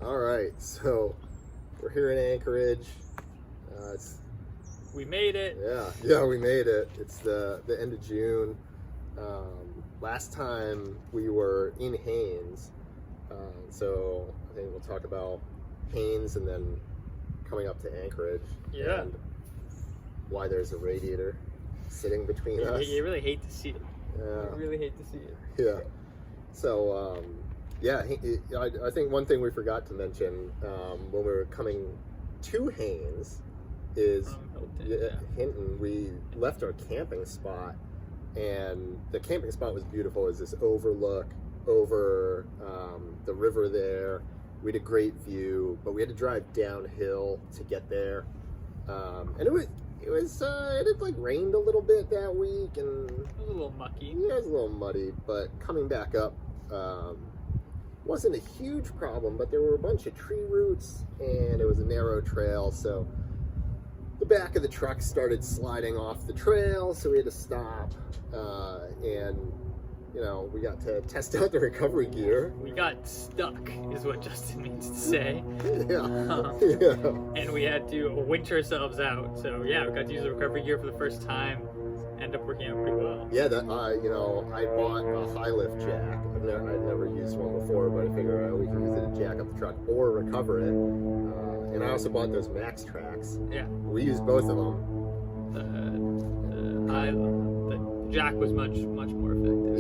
All right, so we're here in Anchorage. We made it. Yeah, we made it. It's the end of June. Last time we were in Haines, so I think we'll talk about Haines and then coming up to Anchorage. Yeah. And why there's a radiator sitting between us. You really hate to see it. Yeah. You really hate to see it. Yeah. So, I think one thing we forgot to mention when we were coming to Haines is Hinton. We left our camping spot, and the camping spot was beautiful. It was this overlook over the river there. We had a great view, but we had to drive downhill to get there, and it had like rained a little bit that week, and it was a little mucky. Yeah, it was a little muddy, but coming back up wasn't a huge problem, but there were a bunch of tree roots, and it was a narrow trail, so the back of the truck started sliding off the trail, so we had to stop, and we got to test out the recovery gear. We got stuck, is what Justin means to say. Yeah. And we had to winch ourselves out. So yeah, we got to use the recovery gear for the first time. Ended up working out pretty well. Yeah, I bought a high lift jack. I'd never used one before, but I figured we can use it to jack up the truck or recover it. And I also bought those Max Tracks. Yeah. We used both of them. The jack was much more effective.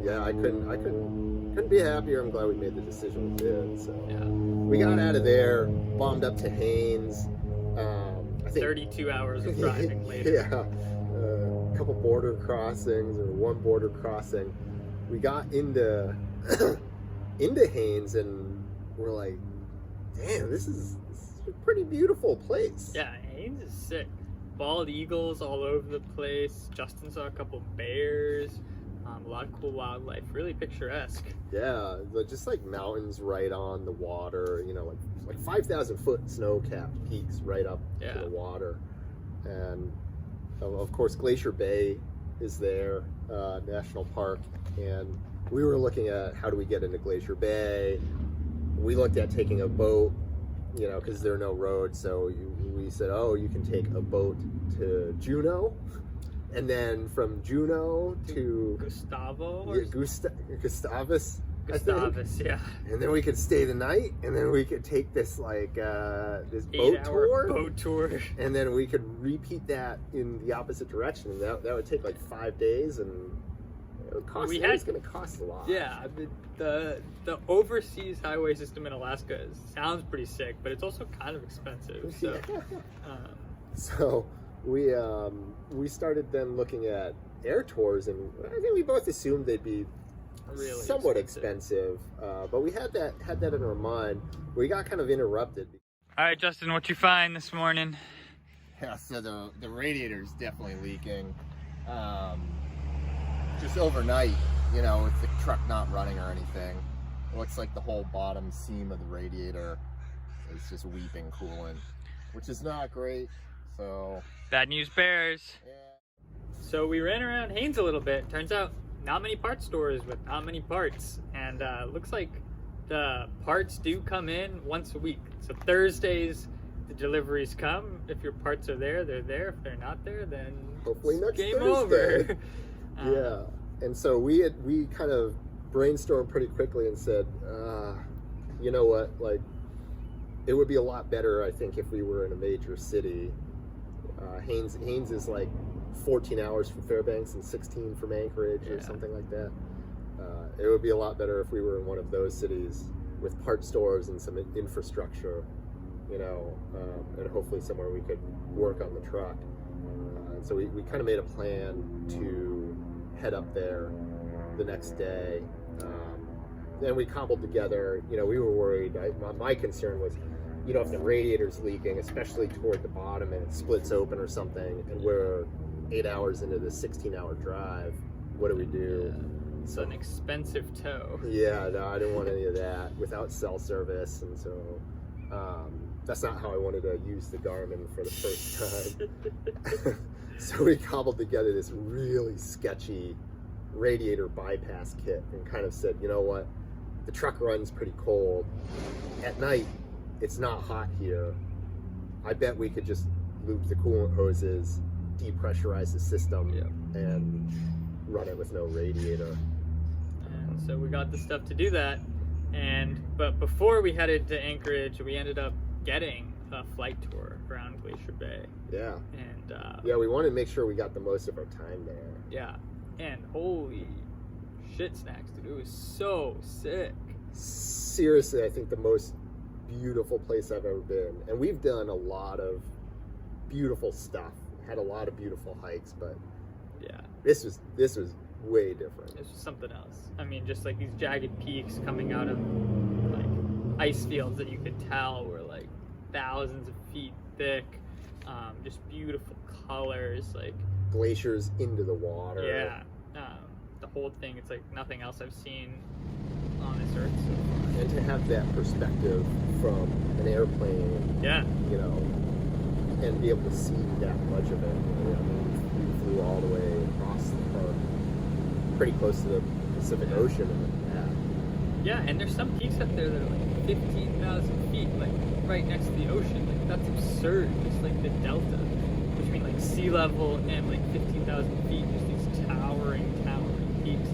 Yeah, I couldn't be happier. I'm glad we made the decision we did. So yeah, we got out of there, bombed up to Haines. I think 32 hours of driving later. Yeah, a couple border crossings or one border crossing. We got into Haines, and we're like, damn, this is a pretty beautiful place. Yeah, Haines is sick. Bald eagles all over the place. Justin saw a couple bears. A lot of cool wildlife. Really picturesque. Yeah, just like mountains right on the water. Like 5,000 foot snow-capped peaks right up to the water, and of course Glacier Bay is there, national park. And we were looking at how do we get into Glacier Bay. We looked at taking a boat, because there are no roads. So we said, you can take a boat to Juneau, and then from Juneau to Gustavus. Gustavus, yeah. And then we could stay the night, and then we could take this this boat tour, and then we could repeat that in the opposite direction. And that would take like 5 days, and it would cost. It was going to cost a lot. Yeah, the overseas highway system in Alaska sounds pretty sick, but it's also kind of expensive. So, so we started then looking at air tours, and I think we both assumed they'd be really somewhat expensive, but we had that in our mind. We got kind of interrupted. All right, Justin, what you find this morning? Yeah, so the radiator's definitely leaking. Just overnight, with the truck not running or anything, it looks like the whole bottom seam of the radiator is just weeping coolant, which is not great. So bad news bears. Yeah. So we ran around Haines a little bit. Turns out not many parts stores with not many parts, and looks like the parts do come in once a week. So Thursdays the deliveries come. If your parts are there, they're there. If they're not there, then hopefully next game Thursday. over. Yeah, and so we kind of brainstormed pretty quickly and said, you know what, like, it would be a lot better, I think, if we were in a major city. Haines is like 14 hours from Fairbanks and 16 from Anchorage or something like that. It would be a lot better if we were in one of those cities with part stores and some infrastructure, and hopefully somewhere we could work on the truck. And so we kind of made a plan to head up there the next day. Then we cobbled together, we were worried. My concern was, if the radiator's leaking, especially toward the bottom, and it splits open or something, and we're 8 hours into the 16-hour drive, what do we do? Yeah, it's an expensive tow. Yeah, no, I didn't want any of that without cell service, and so that's not how I wanted to use the Garmin for the first time. So we cobbled together this really sketchy radiator bypass kit and kind of said, you know what, the truck runs pretty cold. At night, it's not hot here. I bet we could just loop the coolant hoses, depressurize the system, and run it with no radiator. And so we got the stuff to do that. But before we headed to Anchorage, we ended up getting a flight tour around Glacier Bay. Yeah. And we wanted to make sure we got the most of our time there. Yeah. And holy shit snacks, dude. It was so sick. Seriously, I think the most beautiful place I've ever been. And we've done a lot of beautiful stuff. Had a lot of beautiful hikes, but yeah, this was way different. It's just something else. I mean, just like these jagged peaks coming out of like ice fields that you could tell were like thousands of feet thick. Just beautiful colors, like glaciers into the water. Yeah. The whole thing, it's like nothing else I've seen on this earth so far. And to have that perspective from an airplane, you know, and be able to see that much of it. I mean, we flew all the way across the park, pretty close to the Pacific Ocean. And yeah, and there's some peaks up there that are like 15,000 feet, like right next to the ocean. Like that's absurd. Just like the delta between like sea level and like 15,000 feet, just these towering peaks.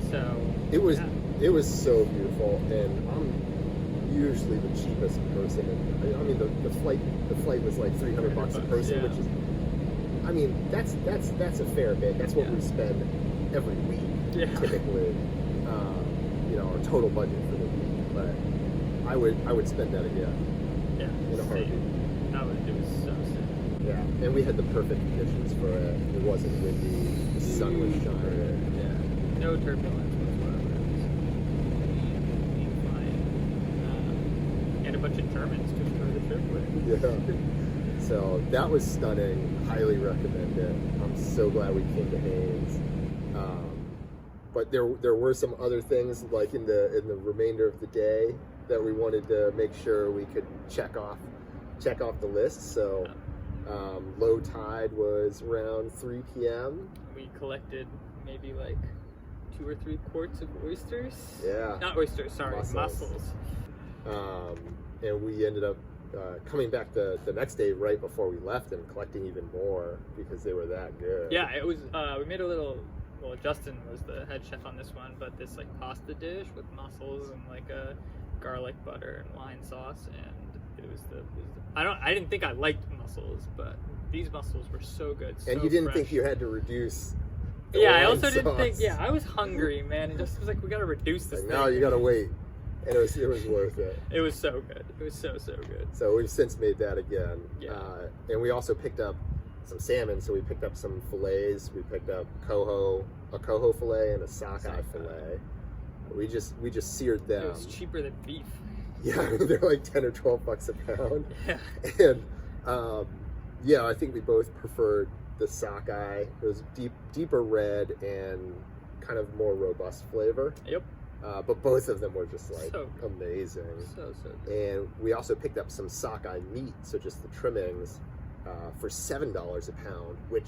So it was so beautiful, and I'm usually the cheapest person. And I mean, the flight was like $300 a person, which is, I mean, that's a fair bit. That's what we spend every week typically. You know, our total budget for the week, but I would spend that again. Yeah, in a heartbeat. It was so sick. Yeah, and we had the perfect conditions for it. It wasn't windy. The sun was shining. Yeah, no turbulence whatsoever. It was flying. And a bunch of Germans to enjoy the trip with. Yeah. So that was stunning. Highly recommend it. I'm so glad we came to Haines. But there were some other things like in the remainder of the day that we wanted to make sure we could check off the list. So low tide was around 3 p.m. We collected maybe like 2 or 3 quarts of oysters. Yeah. Not oysters, sorry, mussels. And we ended up coming back the next day right before we left and collecting even more because they were that good. Yeah, it was. We made a little. Well, Justin was the head chef on this one, but this like pasta dish with mussels and like a garlic butter and wine sauce, and it was the I didn't think I liked mussels, but these mussels were so good. And so you didn't fresh. think you had to reduce. Yeah, I also didn't think. Yeah, I was hungry, man. It just was like we gotta reduce this. Like, no, you gotta wait, and it was worth it. It was so good. It was so good. So we've since made that again. Yeah. And we also picked up some salmon, so we picked up some fillets. We picked up a coho fillet and a sockeye fillet. We just seared them. It was cheaper than beef. Yeah, they're like $10 or $12 a pound. Yeah. And I think we both preferred the sockeye. It was deeper red and kind of more robust flavor. Yep. But both of them were just like amazing. So good. And we also picked up some sockeye meat, so just the trimmings, for $7 a pound, which,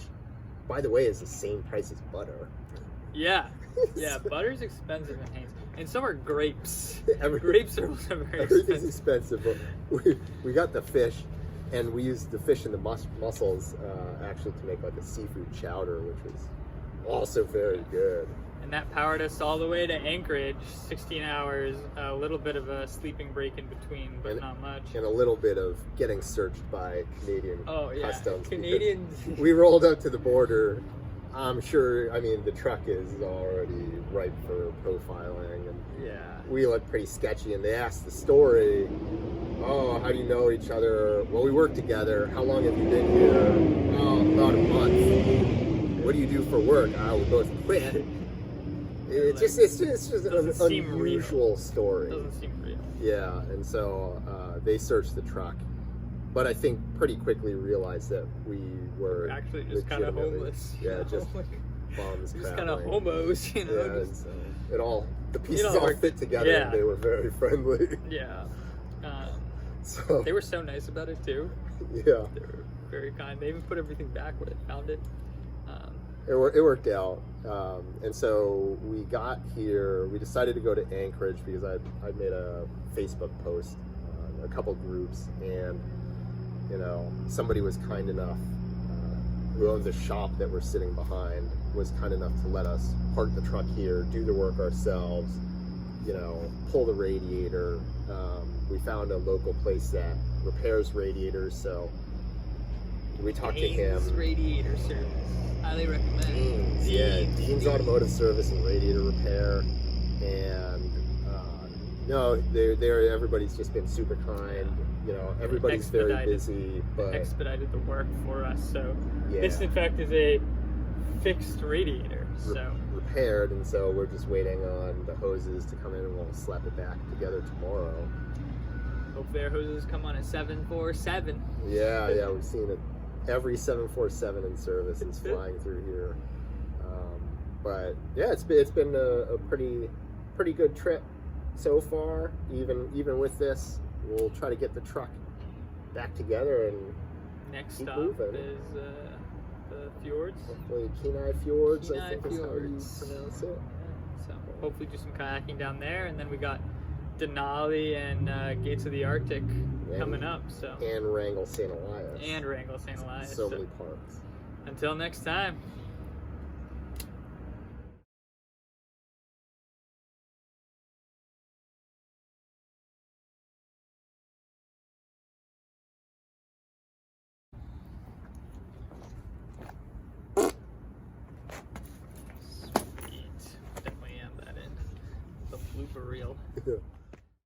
by the way, is the same price as butter. Yeah. Yeah, butter's expensive in Haines. And so are grapes. Grapes are also very everything's expensive. But we got the fish, and we used the fish and the mussels actually to make like a seafood chowder, which was also very good. And that powered us all the way to Anchorage, 16 hours, a little bit of a sleeping break in between, but not much. And a little bit of getting searched by Canadian customs. Canadians. We rolled up to the border. I'm sure, I mean, the truck is already ripe for profiling. And we look pretty sketchy. And they asked the story, oh, how do you know each other? Well, we work together. How long have you been here? Oh, about a month. What do you do for work? We both quit. It's just an unusual story. It doesn't seem real. Yeah, and so they searched the truck, but I think pretty quickly realized that we were actually just kind of homeless. Yeah, just bums. Just kind of homos, you know. Yeah, and so the pieces all fit together, and they were very friendly. Yeah. So they were so nice about it too. Yeah. They were very kind. They even put everything back where they found it. it worked out. And so we got here. We decided to go to Anchorage because I made a Facebook post on a couple groups, and somebody was kind enough, who owns a shop that we're sitting behind, was kind enough to let us park the truck here, do the work ourselves, pull the radiator. We found a local place that repairs radiators, so we talked to him. Haines Radiator Service. Highly recommend. Haines, yeah, Dean's Automotive Service and Radiator Repair, and no, they're everybody's just been super kind. Everybody's very busy, but expedited the work for us. So yeah. This, in fact, is a fixed radiator. So repaired, and so we're just waiting on the hoses to come in, and we'll slap it back together tomorrow. Hopefully our hoses come on a 747. Yeah, we've seen it. Every 747 in service is flying through here. But yeah, it's been a pretty good trip so far. Even with this, we'll try to get the truck back together and next keep stop moving. is the fjords. Hopefully Kenai Fjords, Kenai I think is how you Fjords. pronounce it. So hopefully do some kayaking down there, and then we got Denali and Gates of the Arctic coming up. So and Wrangell St. Elias. And Wrangell St. Elias. So many parks. Until next time. Sweet. Definitely have that in the blooper reel.